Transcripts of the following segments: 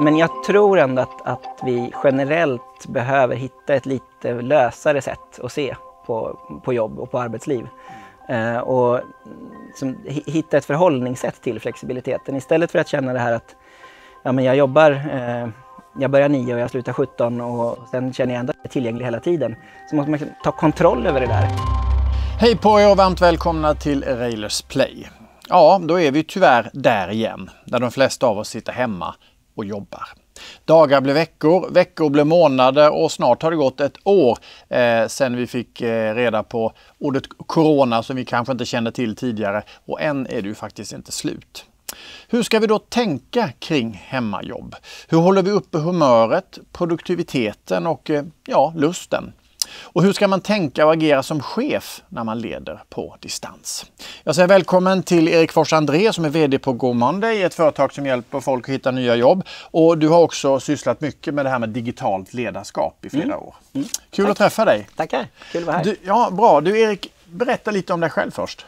Men jag tror ändå att vi generellt behöver hitta ett lite lösare sätt att se på jobb och på arbetsliv. Och hitta ett förhållningssätt till flexibiliteten. Istället för att känna det här att men jag börjar 9 och jag slutar 17 och sen känner jag ändå att jag är tillgänglig hela tiden. Så måste man ta kontroll över det där. Hej på er och varmt välkomna till Railers Play. Ja, då är vi tyvärr där igen, där de flesta av oss sitter hemma och jobbar. Dagar blir veckor, veckor blir månader och snart har det gått ett år sedan vi fick reda på ordet corona som vi kanske inte kände till tidigare, och än är det ju faktiskt inte slut. Hur ska vi då tänka kring hemmajobb? Hur håller vi uppe humöret, produktiviteten och lusten? Och hur ska man tänka och agera som chef när man leder på distans? Jag säger välkommen till Erik Fors André som är vd på GoMonday, ett företag som hjälper folk att hitta nya jobb. Och du har också sysslat mycket med det här med digitalt ledarskap i flera år. Kul att träffa dig. Tackar, kul att vara här. Ja, bra. Du Erik, berätta lite om dig själv först.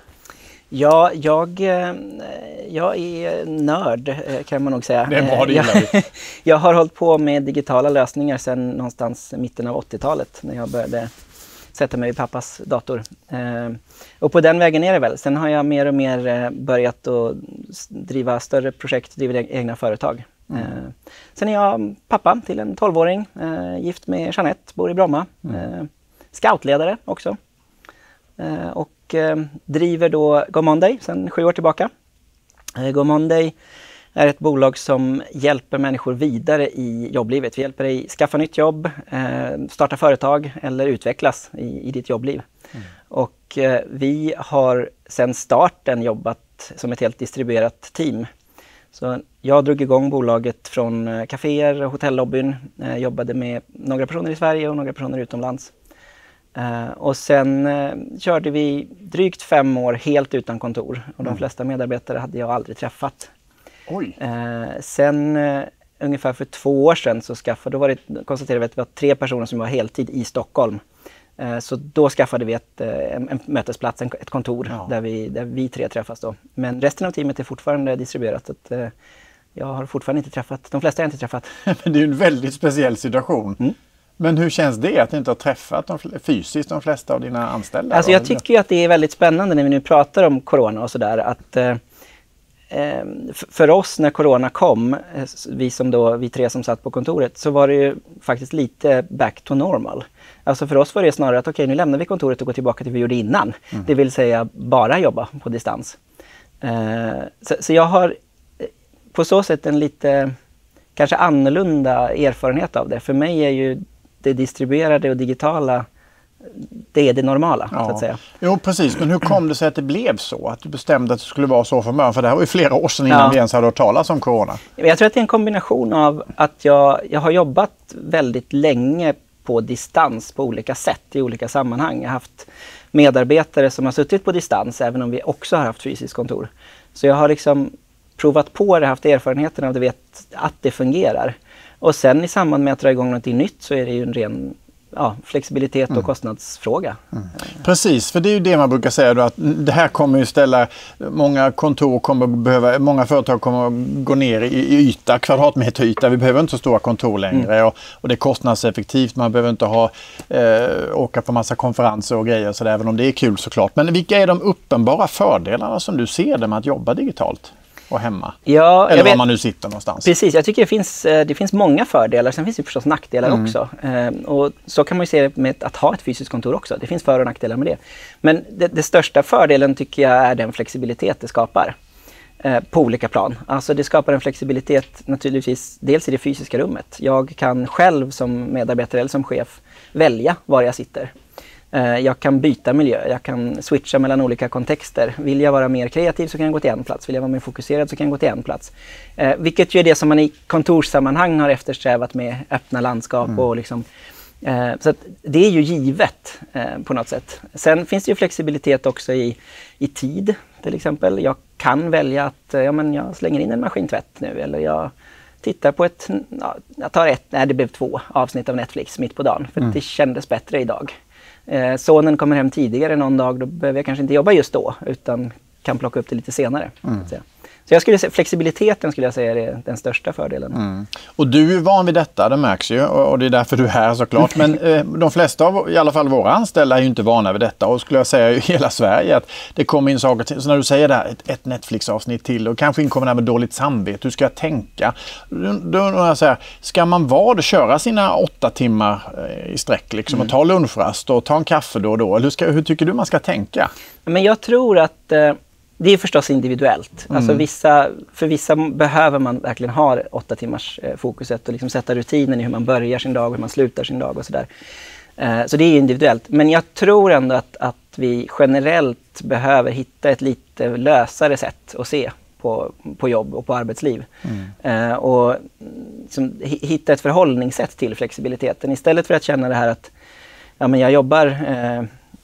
Ja, jag är nörd kan man nog säga. Det är bra, det gillar vi. Jag har hållit på med digitala lösningar sedan någonstans mitten av 80-talet när jag började sätta mig vid pappas dator. Och på den vägen är det väl. Sen har jag mer och mer börjat att driva större projekt, driva egna företag. Sen är jag pappa till en 12-åring, gift med Jeanette, bor i Bromma. Scoutledare också. Och driver då GoMonday sedan 7 år tillbaka. GoMonday är ett bolag som hjälper människor vidare i jobblivet. Vi hjälper dig skaffa nytt jobb, starta företag eller utvecklas i ditt jobbliv. Och vi har sedan starten jobbat som ett helt distribuerat team. Så jag drog igång bolaget från kaféer och hotellobbyn. Jobbade med några personer i Sverige och några personer utomlands. Och sen körde vi drygt 5 år helt utan kontor. Och de flesta medarbetare hade jag aldrig träffat. Oj. Sen ungefär för 2 år sedan så konstaterade vi att det var 3 personer som var heltid i Stockholm. Så då skaffade vi en mötesplats, ett kontor där vi 3 träffas då. Men resten av teamet är fortfarande distribuerat. Jag har fortfarande inte träffat, de flesta har jag inte träffat. Men det är ju en väldigt speciell situation. Men hur känns det att inte ha träffat fysiskt de flesta av dina anställda? Alltså jag tycker ju att det är väldigt spännande när vi nu pratar om corona och sådär. Att för oss när corona kom, vi 3 som satt på kontoret, så var det ju faktiskt lite back to normal. Alltså för oss var det snarare att okej, nu lämnar vi kontoret och går tillbaka till vad vi gjorde innan. Det vill säga bara jobba på distans. Så jag har på så sätt en lite kanske annorlunda erfarenhet av det. För mig är ju det distribuerade och digitala, det är det normala, så att säga. Jo, precis. Men hur kom det sig att det blev så? Att du bestämde att det skulle vara så från början? För det här var ju flera år sedan innan vi ens hade hört talas om corona. Jag tror att det är en kombination av att jag har jobbat väldigt länge på distans på olika sätt i olika sammanhang. Jag har haft medarbetare som har suttit på distans, även om vi också har haft fysiskt kontor. Så jag har liksom provat på det, haft erfarenheten av det, vet att det fungerar. Och sen i samband med att dra igång något nytt så är det ju en ren flexibilitet och kostnadsfråga. Precis, för det är ju det man brukar säga då, att det här kommer ju ställa, många företag kommer att gå ner i yta, kvadratmeter yta. Vi behöver inte så stora kontor längre och det är kostnadseffektivt. Man behöver inte åka på massa konferenser och grejer så där, även om det är kul såklart. Men vilka är de uppenbara fördelarna som du ser det med att jobba digitalt och hemma? Ja, eller var man nu sitter någonstans. Precis, jag tycker det finns många fördelar. Sen finns det förstås nackdelar också. Och så kan man ju se det med att ha ett fysiskt kontor också. Det finns för- och nackdelar med det. Men det största fördelen tycker jag är den flexibilitet det skapar. På olika plan. Alltså det skapar en flexibilitet naturligtvis dels i det fysiska rummet. Jag kan själv som medarbetare eller som chef välja var jag sitter. Jag kan byta miljö, jag kan switcha mellan olika kontexter. Vill jag vara mer kreativ så kan jag gå till en plats. Vill jag vara mer fokuserad så kan jag gå till en plats. Vilket ju är det som man i kontorssammanhang har eftersträvat med öppna landskap. Och liksom, så att det är ju givet på något sätt. Sen finns det ju flexibilitet också i tid till exempel. Jag kan välja att jag slänger in en maskintvätt nu eller jag tittar på det blev 2 avsnitt av Netflix mitt på dagen för det kändes bättre idag. Sonen kommer hem tidigare någon dag, då behöver jag kanske inte jobba just då utan kan plocka upp det lite senare. Så jag skulle säga, flexibiliteten skulle jag säga är den största fördelen. Och du är van vid detta, det märks ju, och det är därför du är här såklart. Men de flesta av i alla fall våra anställda är ju inte vana vid detta, och skulle jag säga i hela Sverige att det kommer in saker till. Så när du säger det här, ett Netflix-avsnitt till och kanske inkommer det här med dåligt samvete, hur ska jag tänka? Då jag säger, ska man köra sina 8 timmar i sträck liksom, och ta lunchrast och ta en kaffe då och då? Eller hur tycker du man ska tänka? Men jag tror att det är förstås individuellt. Alltså för vissa behöver man verkligen ha 8 timmars fokuset och liksom sätta rutinen i hur man börjar sin dag och hur man slutar sin dag och sådär. Så det är individuellt. Men jag tror ändå att vi generellt behöver hitta ett lite lösare sätt att se på jobb och på arbetsliv. Och liksom, hitta ett förhållningssätt till flexibiliteten. Istället för att känna det här att men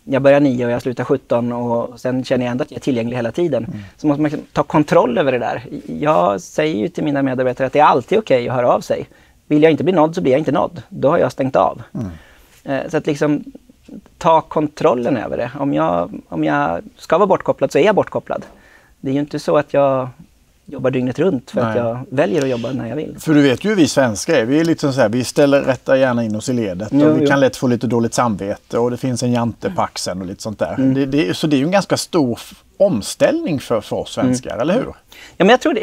jag börjar 9 och jag slutar 17 och sen känner jag ändå att jag är tillgänglig hela tiden. Så måste man ta kontroll över det där. Jag säger ju till mina medarbetare att det är alltid okej att höra av sig. Vill jag inte bli nådd så blir jag inte nådd. Då har jag stängt av. Så att liksom ta kontrollen över det. Om jag ska vara bortkopplad så är jag bortkopplad. Det är ju inte så att jag jobbar dygnet runt för att jag väljer att jobba när jag vill. För du vet ju vi svenskar är, vi är lite så här, vi ställer rätta gärna in oss i ledet och vi kan lätt få lite dåligt samvete och det finns en jante på axeln och lite sånt där. Så det är ju en ganska stor omställning för oss svenskar, eller hur? Ja, men jag tror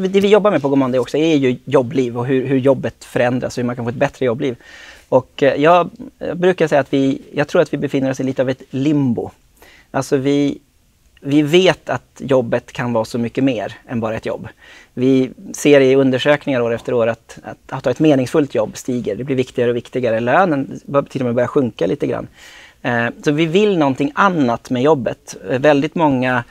det vi jobbar med på God Monday också är ju jobbliv och hur jobbet förändras och hur man kan få ett bättre jobbliv. Och jag brukar säga att jag tror att vi befinner oss i lite av ett limbo. Alltså vi vet att jobbet kan vara så mycket mer än bara ett jobb. Vi ser i undersökningar år efter år att ha ett meningsfullt jobb stiger. Det blir viktigare och viktigare. Lönen till och med börjar sjunka lite grann. Så vi vill någonting annat med jobbet. Väldigt många,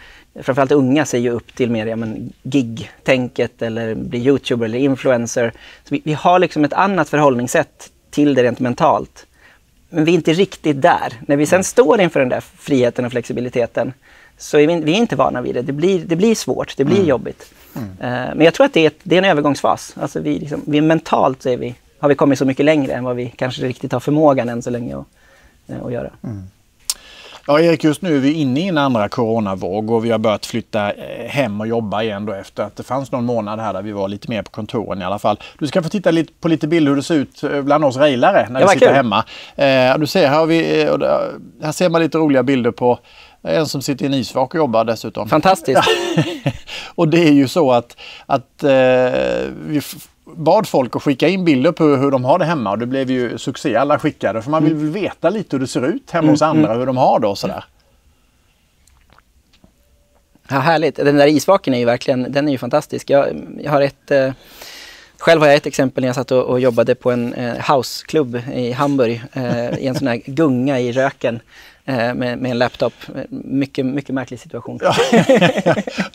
framförallt unga, ser ju upp till mer gig-tänket eller bli YouTuber eller influencer. Så vi har liksom ett annat förhållningssätt till det rent mentalt. Men vi är inte riktigt där. När vi sen står inför den där friheten och flexibiliteten så är vi är inte vana vid det. Det blir svårt, det blir jobbigt. Men jag tror att det är en övergångsfas. Alltså vi mentalt så har vi kommit så mycket längre än vad vi kanske riktigt har förmågan än så länge att göra. Ja, Erik, just nu är vi inne i en andra coronavåg och vi har börjat flytta hem och jobba igen då efter att det fanns någon månad här där vi var lite mer på kontoren i alla fall. Du ska få titta på lite bilder hur det ser ut bland oss railare när vi sitter hemma. Du ser, här ser man lite roliga bilder på en som sitter i en isvak och jobbar dessutom. Fantastiskt. Och det är ju så att vi bad folk att skicka in bilder på hur de har det hemma och det blev ju succé, alla skickade. För man vill veta lite hur det ser ut hemma hos andra, hur de har det och sådär. Ja, härligt. Den där isvaken är ju verkligen, den är ju fantastisk. Jag har själv har jag ett exempel när jag satt och jobbade på en houseklubb i Hamburg i en sån här gunga i röken. Med en laptop. Mycket märklig situation.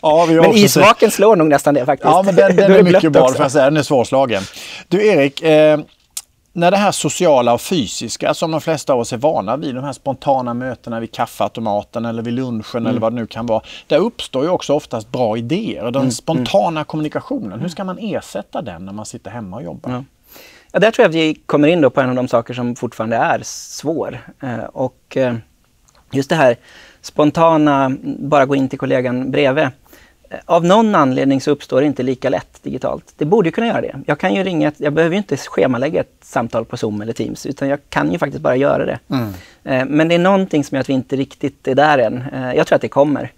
Ja, men isvaken slår nog nästan det faktiskt. Ja, men den är mycket bra för att säga. Den är svårslagen. Du Erik, när det här sociala och fysiska som de flesta av oss är vana vid, de här spontana mötena vid kaffeautomaten eller vid lunchen eller vad det nu kan vara, där uppstår ju också oftast bra idéer. Den spontana kommunikationen, hur ska man ersätta den när man sitter hemma och jobbar? Ja, där tror jag att vi kommer in då på en av de saker som fortfarande är svår. Och just det här spontana, bara gå in till kollegan bredvid. Av någon anledning så uppstår det inte lika lätt digitalt. Det borde ju kunna göra det. Jag kan ju jag behöver ju inte schemalägga ett samtal på Zoom eller Teams, utan jag kan ju faktiskt bara göra det. Men det är någonting som gör att vi inte riktigt är där än. Jag tror att det kommer.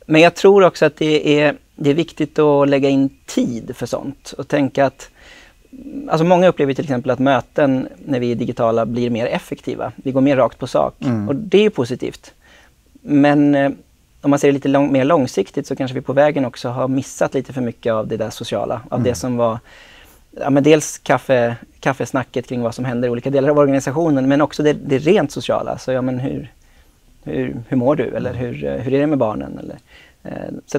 Men jag tror också att det är viktigt att lägga in tid för sånt och tänka att alltså många upplever till exempel att möten när vi är digitala blir mer effektiva. Vi går mer rakt på sak. Och det är ju positivt. Men om man ser det lite mer långsiktigt så kanske vi på vägen också har missat lite för mycket av det där sociala. Av det som var men dels kaffesnacket kring vad som händer i olika delar av organisationen, men också det rent sociala. Så men hur mår du? Eller hur är det med barnen? Eller, så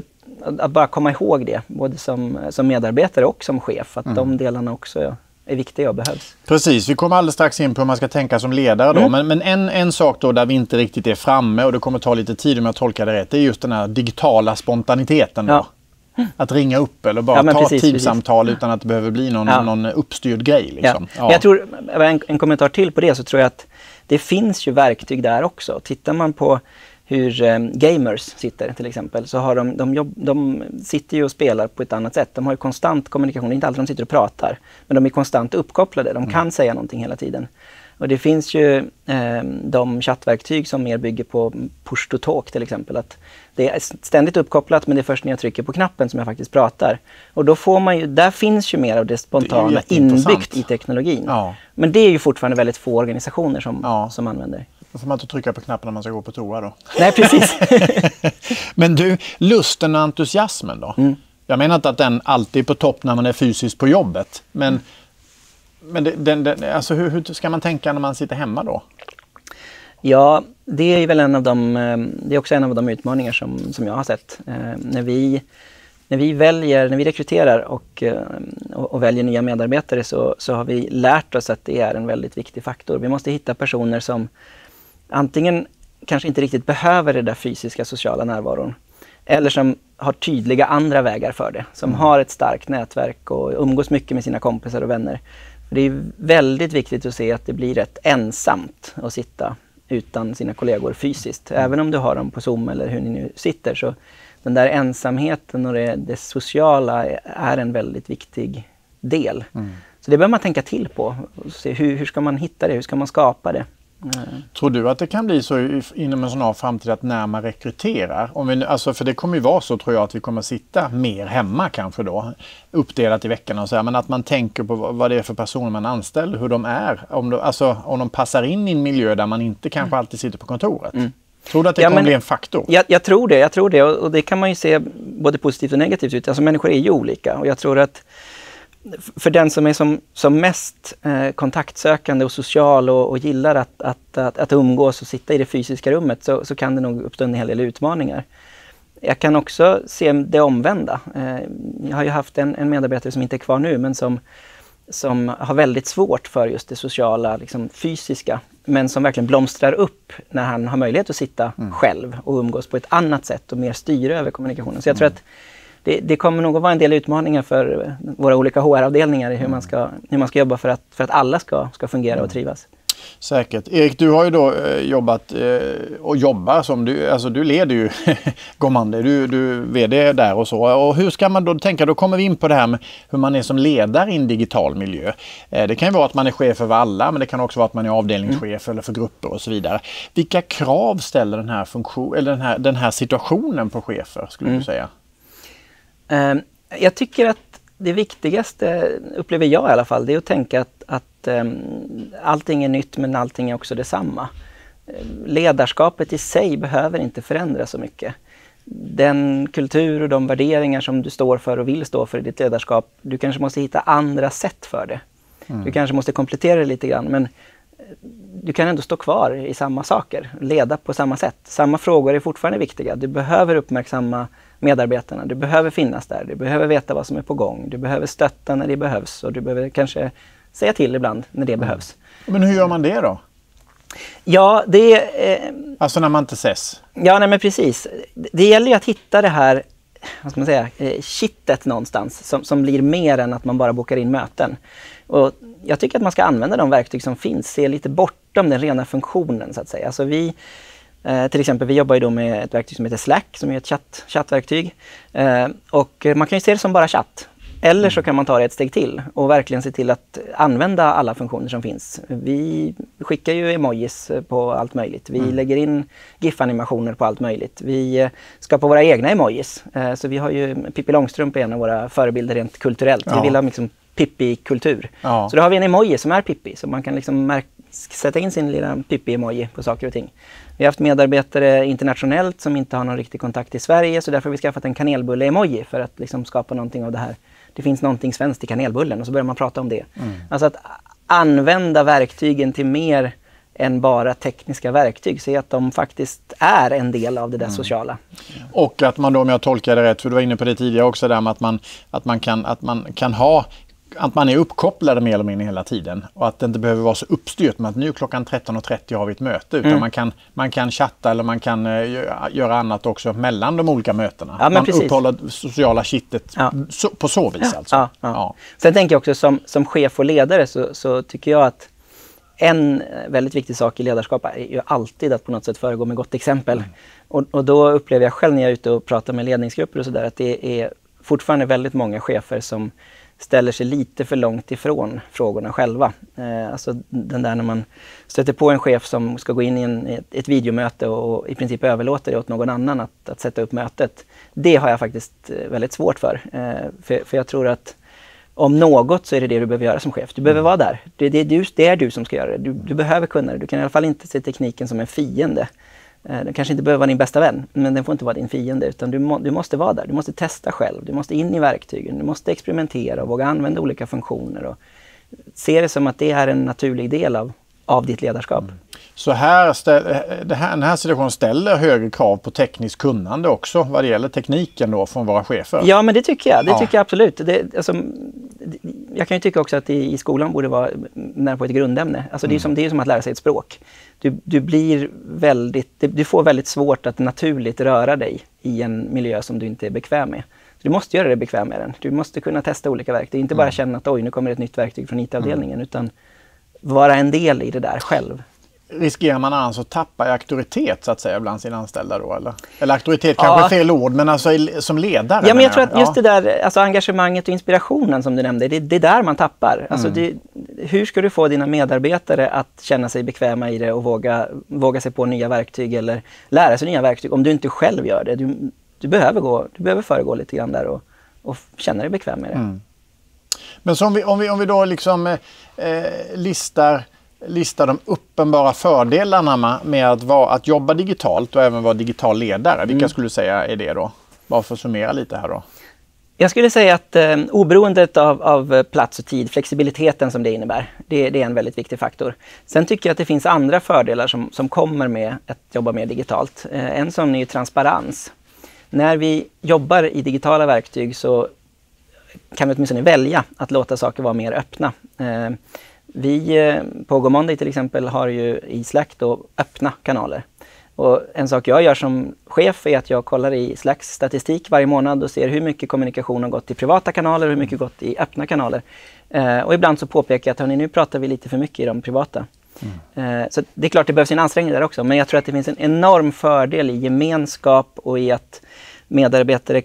att bara komma ihåg det, både som medarbetare och som chef, att de delarna också är viktiga och behövs. Precis, vi kommer alldeles strax in på hur man ska tänka som ledare då. Men en sak då där vi inte riktigt är framme och det kommer ta lite tid om jag tolkar det rätt, det är just den här digitala spontaniteten då. Att ringa upp eller bara ta ett teamsamtal utan att det behöver bli någon uppstyrd grej. Liksom. Ja. Jag tror, en kommentar till på det, så tror jag att det finns ju verktyg där också. Tittar man på gamers sitter till exempel, så har de sitter ju och spelar på ett annat sätt. De har ju konstant kommunikation, det är inte alltid de sitter och pratar, men de är konstant uppkopplade, de kan säga någonting hela tiden. Och det finns ju de chattverktyg som mer bygger på push to talk till exempel. Att det är ständigt uppkopplat, men det är först när jag trycker på knappen som jag faktiskt pratar. Och då får man ju, där finns ju mer av det spontana inbyggt i teknologin. Ja. Men det är ju fortfarande väldigt få organisationer som använder. Då får man inte trycka på knappen när man ska gå på toa då. Nej, precis. Men du, lusten och entusiasmen då? Jag menar inte att den alltid är på topp när man är fysiskt på jobbet. Men alltså hur ska man tänka när man sitter hemma då? Ja, det är väl det är också en av de utmaningar som jag har sett. När vi rekryterar och väljer nya medarbetare så har vi lärt oss att det är en väldigt viktig faktor. Vi måste hitta personer som antingen kanske inte riktigt behöver det där fysiska sociala närvaron, eller som har tydliga andra vägar för det. Som har ett starkt nätverk och umgås mycket med sina kompisar och vänner. För det är väldigt viktigt att se att det blir rätt ensamt att sitta utan sina kollegor fysiskt. Även om du har dem på Zoom eller hur ni nu sitter, så den där ensamheten och det sociala är en väldigt viktig del. Så det behöver man tänka till på. Och se hur ska man hitta det? Hur ska man skapa det? Tror du att det kan bli så inom en snar framtid att när man rekryterar, för det kommer ju vara så, tror jag, att vi kommer sitta mer hemma kanske då, uppdelat i veckorna och så här, men att man tänker på vad det är för personer man anställer, hur de är, om de passar in i en miljö där man inte kanske alltid sitter på kontoret. Tror du att det kommer bli en faktor? Jag tror det och det kan man ju se både positivt och negativt ut. Alltså människor är ju olika, och jag tror att för den som är som mest kontaktsökande och social och gillar att umgås och sitta i det fysiska rummet, så kan det nog uppstå en hel del utmaningar. Jag kan också se det omvända. Jag har ju haft en medarbetare som inte är kvar nu, men som har väldigt svårt för just det sociala, liksom fysiska, men som verkligen blomstrar upp när han har möjlighet att sitta själv och umgås på ett annat sätt och mer styra över kommunikationen. Så jag tror att det kommer nog att vara en del utmaningar för våra olika HR-avdelningar i hur man ska jobba för att alla ska fungera och trivas. Säkert. Erik, du har ju då jobbat och jobbar som du leder ju Gomander, du vd där och så. Och hur ska man då tänka? Då kommer vi in på det här med hur man är som ledare i en digital miljö. Det kan ju vara att man är chef över alla, men det kan också vara att man är avdelningschef eller för grupper och så vidare. Vilka krav ställer den här situationen på chefer, skulle du säga? Jag tycker att det viktigaste, upplever jag i alla fall, det är att tänka att allting är nytt, men allting är också detsamma. Ledarskapet i sig behöver inte förändras så mycket. Den kultur och de värderingar som du står för och vill stå för i ditt ledarskap, du kanske måste hitta andra sätt för det. Du kanske måste komplettera det lite grann, men du kan ändå stå kvar i samma saker, leda på samma sätt. Samma frågor är fortfarande viktiga. Du behöver uppmärksamma medarbetarna, du behöver finnas där, du behöver veta vad som är på gång, du behöver stötta när det behövs, och du behöver kanske säga till ibland när det behövs. Men hur gör man det då? Ja, det... alltså när man inte ses? Ja, nej men precis. Det gäller ju att hitta det här, vad ska man säga, kittet någonstans som blir mer än att man bara bokar in möten. Och jag tycker att man ska använda de verktyg som finns, se lite bortom den rena funktionen så att säga. Alltså till exempel, vi jobbar ju då med ett verktyg som heter Slack, som är ett chattverktyg. Och man kan ju se det som bara chatt. Eller så kan man ta det ett steg till och verkligen se till att använda alla funktioner som finns. Vi skickar ju emojis på allt möjligt. Vi lägger in GIF-animationer på allt möjligt. Vi skapar våra egna emojis. Så vi har ju Pippi Långstrump, en av våra förebilder rent kulturellt. Vi vill ha liksom Pippi-kultur. Ja. Så då har vi en emoji som är Pippi. Så man kan liksom sätta in sin lilla Pippi-emoji på saker och ting. Vi har haft medarbetare internationellt som inte har någon riktig kontakt i Sverige. Så därför har vi skaffat en kanelbulle-emoji för att liksom skapa någonting av det här. Det finns någonting svenskt i kanelbullen och så börjar man prata om det. Alltså att använda verktygen till mer än bara tekniska verktyg. Se att de faktiskt är en del av det där sociala. Och att man då, om jag tolkar det rätt, för du var inne på det tidigare också, där med att man är uppkopplade mer eller mindre hela tiden. Och att det inte behöver vara så uppstyrt med att nu klockan 13.30 har vi ett möte. Utan man kan chatta eller man kan göra annat också mellan de olika mötena. Ja, man uppehåller sociala kittet på så vis alltså. Ja. Sen tänker jag också som chef och ledare så tycker jag att en väldigt viktig sak i ledarskap är ju alltid att på något sätt föregå med gott exempel. Och då upplever jag själv när jag är ute och pratar med ledningsgrupper och sådär att det är fortfarande väldigt många chefer som ställer sig lite för långt ifrån frågorna själva. Alltså den där när man stöter på en chef som ska gå in i ett videomöte och i princip överlåter det åt någon annan att sätta upp mötet. Det har jag faktiskt väldigt svårt för. För jag tror att om något så är det du behöver göra som chef. Du behöver vara där. Det är du som ska göra det. Du behöver kunna det. Du kan i alla fall inte se tekniken som en fiende. Den kanske inte behöver vara din bästa vän, men den får inte vara din fiende. Utan du måste vara där. Du måste testa själv. Du måste in i verktygen. Du måste experimentera och våga använda olika funktioner. Och se det som att det är en naturlig del av ditt ledarskap. Så den här situationen ställer högre krav på tekniskt kunnande också vad det gäller tekniken då från våra chefer? Ja, men det tycker jag. Det tycker jag absolut. Jag kan ju tycka också att i skolan borde vara nära på ett grundämne. Alltså det är som att lära sig ett språk. Du får väldigt svårt att naturligt röra dig i en miljö som du inte är bekväm med. Du måste göra det bekväm med den. Du måste kunna testa olika verktyg. Inte bara känna att nu kommer ett nytt verktyg från IT-avdelningen utan vara en del i det där själv. Riskerar man annars att tappa i auktoritet så att säga bland sina anställda då? Eller auktoritet kanske är fel ord, men alltså som ledare? Ja, men jag tror att just det där, alltså engagemanget och inspirationen som du nämnde, det är där man tappar. Alltså hur ska du få dina medarbetare att känna sig bekväma i det och våga sig på nya verktyg eller lära sig nya verktyg om du inte själv gör det? Du behöver föregå lite grann där och känna dig bekväm med det. Men så om vi då liksom listar de uppenbara fördelarna med att jobba digitalt och även vara digital ledare. Vilka skulle du säga är det då? Bara för att summera lite här då. Jag skulle säga att oberoendet av plats och tid, flexibiliteten som det innebär, det är en väldigt viktig faktor. Sen tycker jag att det finns andra fördelar som kommer med att jobba mer digitalt. En sån är ju transparens. När vi jobbar i digitala verktyg så kan vi åtminstone välja att låta saker vara mer öppna. Vi på GoMonday till exempel har ju i Slack då öppna kanaler. Och en sak jag gör som chef är att jag kollar i Slacks statistik varje månad och ser hur mycket kommunikation har gått till privata kanaler och hur mycket gått i öppna kanaler. Och ibland så påpekar jag att nu pratar vi lite för mycket i de privata. Så det är klart det behövs en ansträngning där också, men jag tror att det finns en enorm fördel i gemenskap och i att medarbetare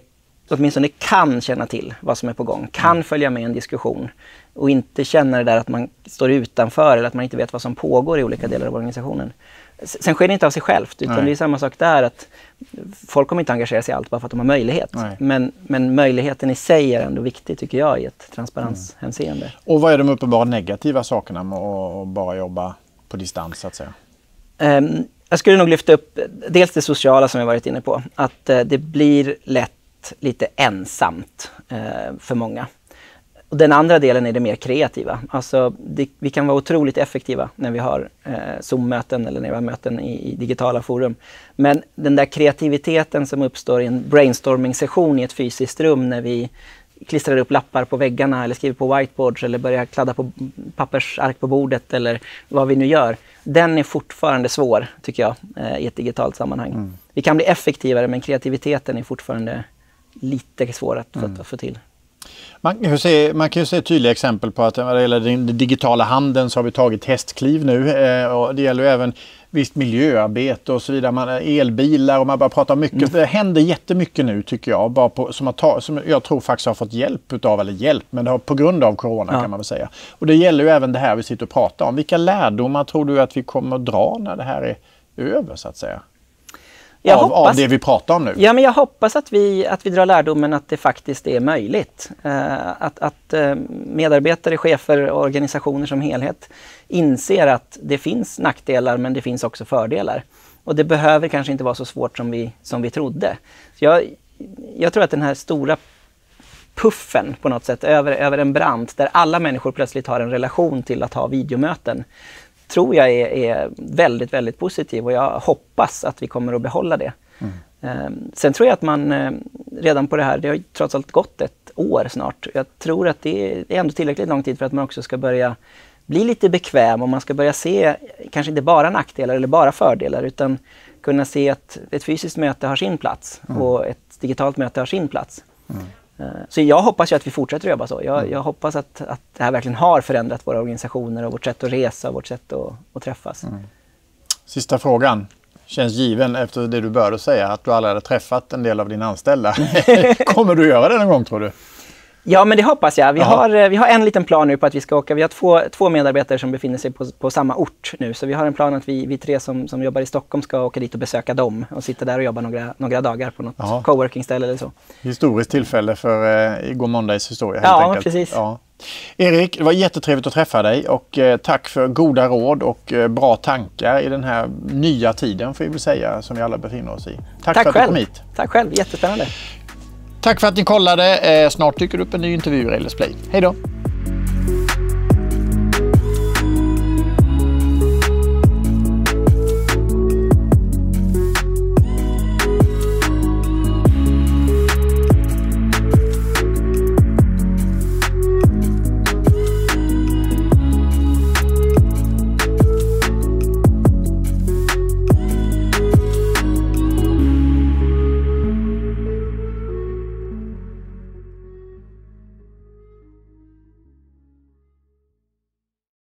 åtminstone kan känna till vad som är på gång, kan följa med en diskussion och inte känna det där att man står utanför eller att man inte vet vad som pågår i olika delar av organisationen. Sen sker det inte av sig självt, utan det är samma sak där att folk kommer inte engagera sig i allt bara för att de har möjlighet. Men möjligheten i sig är ändå viktig tycker jag i ett transparenshänseende. Och vad är de uppenbara negativa sakerna med att bara jobba på distans så att säga? Jag skulle nog lyfta upp dels det sociala som jag varit inne på. Att det blir lätt lite ensamt för många. Och den andra delen är det mer kreativa. Alltså vi kan vara otroligt effektiva när vi har Zoom-möten eller när vi har möten i digitala forum. Men den där kreativiteten som uppstår i en brainstorming-session i ett fysiskt rum när vi klistrar upp lappar på väggarna eller skriver på whiteboards eller börjar kladda på pappersark på bordet eller vad vi nu gör. Den är fortfarande svår tycker jag i ett digitalt sammanhang. Vi kan bli effektivare men kreativiteten är fortfarande lite svår att få till. Man kan ju se tydliga exempel på att när det gäller den digitala handeln så har vi tagit hästkliv nu och det gäller ju även visst miljöarbete och så vidare. Elbilar och man bara pratar mycket. Det händer jättemycket nu tycker jag bara som jag tror faktiskt har fått men det har på grund av corona kan man väl säga. Och det gäller ju även det här vi sitter och pratar om. Vilka lärdomar tror du att vi kommer att dra när det här är över så att säga? Av det vi pratar om nu. Ja, men jag hoppas att vi drar lärdomen att det faktiskt är möjligt. Att medarbetare, chefer och organisationer som helhet inser att det finns nackdelar men det finns också fördelar. Och det behöver kanske inte vara så svårt som vi trodde. Så jag tror att den här stora puffen på något sätt över en brant där alla människor plötsligt har en relation till att ha videomöten tror jag är väldigt, väldigt positiv och jag hoppas att vi kommer att behålla det. Sen tror jag att man redan på det här, det har trots allt gått ett år snart. Jag tror att det är ändå tillräckligt lång tid för att man också ska börja bli lite bekväm och man ska börja se kanske inte bara nackdelar eller bara fördelar utan kunna se att ett fysiskt möte har sin plats och ett digitalt möte har sin plats. Så jag hoppas ju att vi fortsätter att jobba så. Jag hoppas att det här verkligen har förändrat våra organisationer och vårt sätt att resa och vårt sätt att träffas. Sista frågan. Känns given efter det du började säga att du aldrig hade träffat en del av dina anställda. Kommer du göra det någon gång, tror du? Ja, men det hoppas jag. Vi har en liten plan nu på att vi ska åka. Vi har två medarbetare som befinner sig på samma ort nu. Så vi har en plan att vi tre som jobbar i Stockholm ska åka dit och besöka dem. Och sitta där och jobba några dagar på något coworking-ställe eller så. Historiskt tillfälle för God Måndags historia, helt enkelt. Precis. Ja, Erik, det var jättetrevligt att träffa dig och tack för goda råd och bra tankar i den här nya tiden, får vi väl säga, som vi alla befinner oss i. Tack för att du kom hit. Tack själv, jättespännande. Tack för att ni kollade. Snart dyker upp en ny intervju i Railers Play. Hej då!